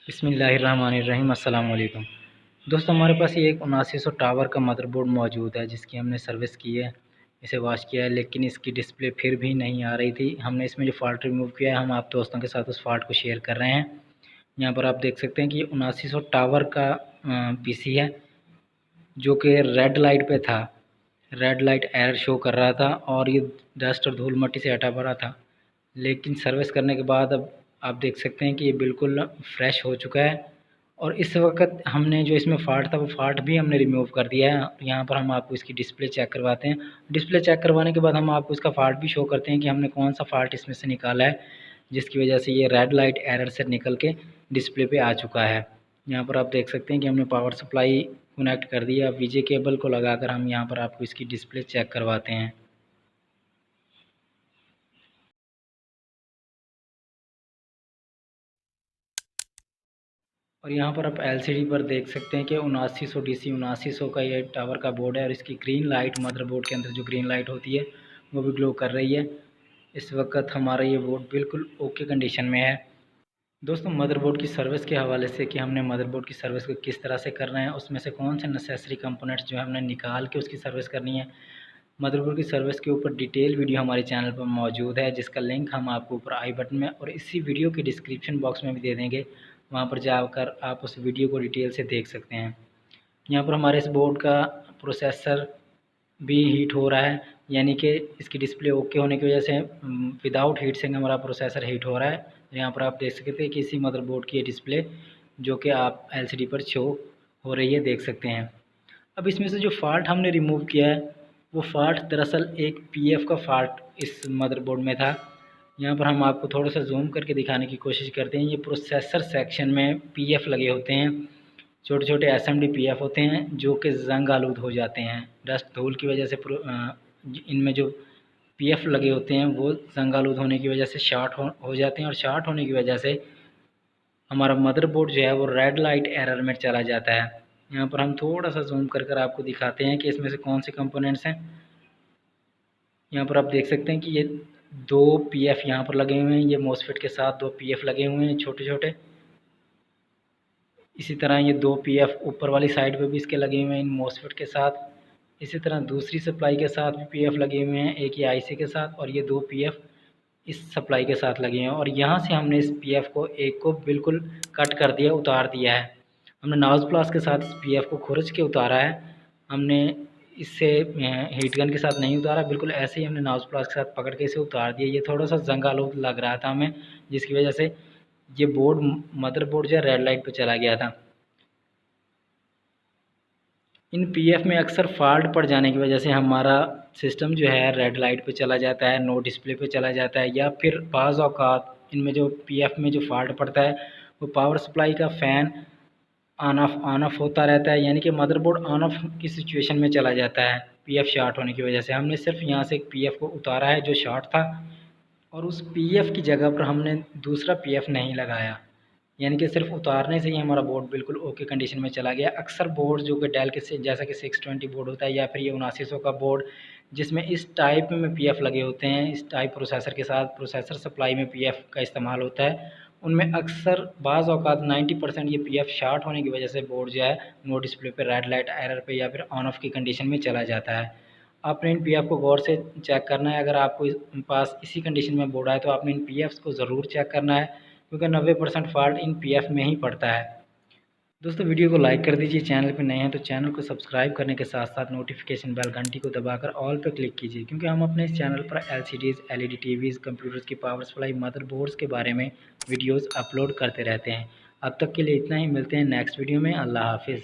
बिस्मिल्लाहिर्रहमानिर्रहीम अस्सलाम वालेकुम। दोस्तों, हमारे पास ये एक 7900 टावर का मदरबोर्ड मौजूद है जिसकी हमने सर्विस की है, इसे वॉश किया है, लेकिन इसकी डिस्प्ले फिर भी नहीं आ रही थी। हमने इसमें जो फ़ॉल्ट रिमूव किया है, हम आप दोस्तों के साथ उस फ़ॉल्ट को शेयर कर रहे हैं। यहाँ पर आप देख सकते हैं कि ये 7900 टावर का पीसी है जो कि रेड लाइट पे था। रेड लाइट एरर शो कर रहा था और ये डस्ट और धूल मट्टी से हटा पड़ा था, लेकिन सर्विस करने के बाद अब आप देख सकते हैं कि ये बिल्कुल फ्रेश हो चुका है। और इस वक्त हमने जो इसमें फ़ॉल्ट था वो फ़ॉल्ट भी हमने रिमूव कर दिया है। यहाँ पर हम आपको इसकी डिस्प्ले चेक करवाते हैं। डिस्प्ले चेक करवाने के बाद हम आपको इसका फ़ॉल्ट भी शो करते हैं कि हमने कौन सा फ़ॉल्ट इसमें से निकाला है जिसकी वजह से ये रेड लाइट एरर से निकल के डिस्प्ले पे आ चुका है। यहाँ पर आप देख सकते हैं कि हमने पावर सप्लाई कनेक्ट कर दिया। वीजे केबल को लगाकर हम यहाँ पर आपको इसकी डिस्प्ले चेक करवाते हैं। और यहाँ पर आप एलसीडी पर देख सकते हैं कि 7900 डीसी 7900 का ये टावर का बोर्ड है और इसकी ग्रीन लाइट मदरबोर्ड के अंदर जो ग्रीन लाइट होती है वो भी ग्लो कर रही है। इस वक्त हमारा ये बोर्ड बिल्कुल ओके कंडीशन में है। दोस्तों, मदरबोर्ड की सर्विस के हवाले से कि हमने मदरबोर्ड की सर्विस को किस तरह से करना है, उसमें से कौन से नेसेसरी कंपोनेंट्स जो है हमने निकाल के उसकी सर्विस करनी है, मदरबोर्ड की सर्विस के ऊपर डिटेल वीडियो हमारे चैनल पर मौजूद है जिसका लिंक हम आपको ऊपर आई बटन में और इसी वीडियो के डिस्क्रिप्शन बॉक्स में भी दे देंगे। वहाँ पर जाकर आप उस वीडियो को डिटेल से देख सकते हैं। यहाँ पर हमारे इस बोर्ड का प्रोसेसर भी हीट हो रहा है, यानी कि इसकी डिस्प्ले ओके होने की वजह से विदाउट हीट सिंक हमारा प्रोसेसर हीट हो रहा है। यहाँ पर आप देख सकते हैं कि इसी मदरबोर्ड की ये डिस्प्ले जो कि आप एलसीडी पर शो हो रही है, देख सकते हैं। अब इसमें से जो फ़ॉल्ट हमने रिमूव किया है वो फ़ॉल्ट दरअसल एक पीएफ का फ़ॉल्ट इस मदरबोर्ड में था। यहाँ पर हम आपको थोड़ा सा जूम करके दिखाने की कोशिश करते हैं। ये प्रोसेसर सेक्शन में पीएफ लगे होते हैं, छोटे छोटे एसएमडी पीएफ होते हैं जो कि जंग आलूद हो जाते हैं डस्ट धूल की वजह से। इनमें जो पीएफ लगे होते हैं वो जंग आलूद होने की वजह से शॉर्ट हो जाते हैं और शॉर्ट होने की वजह से हमारा मदरबोर्ड जो है वो रेड लाइट एरर में चला जाता है। यहाँ पर हम थोड़ा सा जूम कर आपको दिखाते हैं कि इसमें से कौन से कंपोनेंट्स हैं। यहाँ पर आप देख सकते हैं कि ये दो पीएफ यहाँ पर लगे हुए हैं, ये मॉसफेट के साथ दो पीएफ लगे हुए हैं छोटे छोटे। इसी तरह ये दो पीएफ ऊपर वाली साइड पे भी इसके लगे हुए हैं इन मॉसफेट के साथ। इसी तरह दूसरी सप्लाई के साथ भी पीएफ लगे हुए हैं, एक ये आईसी के साथ और ये दो पीएफ इस सप्लाई के साथ लगे हैं। और यहाँ से हमने इस पीएफ को एक को बिल्कुल कट कर दिया, उतार दिया है। हमने नाउज प्लास के साथ इस पीएफ को खुरच के उतारा है। हमने इससे हीट गन के साथ नहीं उतारा, बिल्कुल ऐसे ही हमने नाउज प्लास के साथ पकड़ के इसे उतार दिया। ये थोड़ा सा जंग आलूद लग रहा था हमें, जिसकी वजह से ये बोर्ड मदरबोर्ड जो है रेड लाइट पे चला गया था। इन पीएफ में अक्सर फॉल्ट पड़ जाने की वजह से हमारा सिस्टम जो है रेड लाइट पे चला जाता है, नो डिस्प्ले पे चला जाता है, या फिर बाज़ औक़ात इनमें जो पीएफ में जो फॉल्ट पड़ता है वो पावर सप्लाई का फ़ैन ऑन ऑफ होता रहता है, यानी कि मदरबोर्ड ऑन ऑफ की सिचुएशन में चला जाता है पीएफ शॉर्ट होने की वजह से। हमने सिर्फ यहाँ से एक पीएफ को उतारा है जो शॉर्ट था और उस पीएफ की जगह पर हमने दूसरा पीएफ नहीं लगाया, यानी कि सिर्फ उतारने से ही हमारा बोर्ड बिल्कुल ओके कंडीशन में चला गया। अक्सर बोर्ड जो कि डेल के जैसा कि 620 बोर्ड होता है या फिर ये 7900 का बोर्ड जिसमें इस टाइप में पीएफ लगे होते हैं, इस टाइप प्रोसेसर के साथ प्रोसेसर सप्लाई में पीएफ का इस्तेमाल होता है, उनमें अक्सर बाज़ औक़ात 90% ये पीएफ शॉर्ट होने की वजह से बोर्ड जो है नो डिस्प्ले पे, रेड लाइट एरर पे या फिर ऑन ऑफ की कंडीशन में चला जाता है। आपने इन पीएफ को गौर से चेक करना है। अगर आपको पास इसी कंडीशन में बोर्ड आए तो आपने इन पीएफ्स को ज़रूर चेक करना है, क्योंकि 90% फॉल्ट इन पीएफ में ही पड़ता है। दोस्तों, वीडियो को लाइक कर दीजिए, चैनल पर नए हैं तो चैनल को सब्सक्राइब करने के साथ साथ नोटिफिकेशन बेल घंटी को दबाकर ऑल पर क्लिक कीजिए, क्योंकि हम अपने इस चैनल पर एलसीडीज़, एलईडी टीवीज़, कंप्यूटर्स की पावर सप्लाई, मदरबोर्ड्स के बारे में वीडियोज़ अपलोड करते रहते हैं। अब तक के लिए इतना ही, मिलते हैं नेक्स्ट वीडियो में। अल्लाह हाफिज़।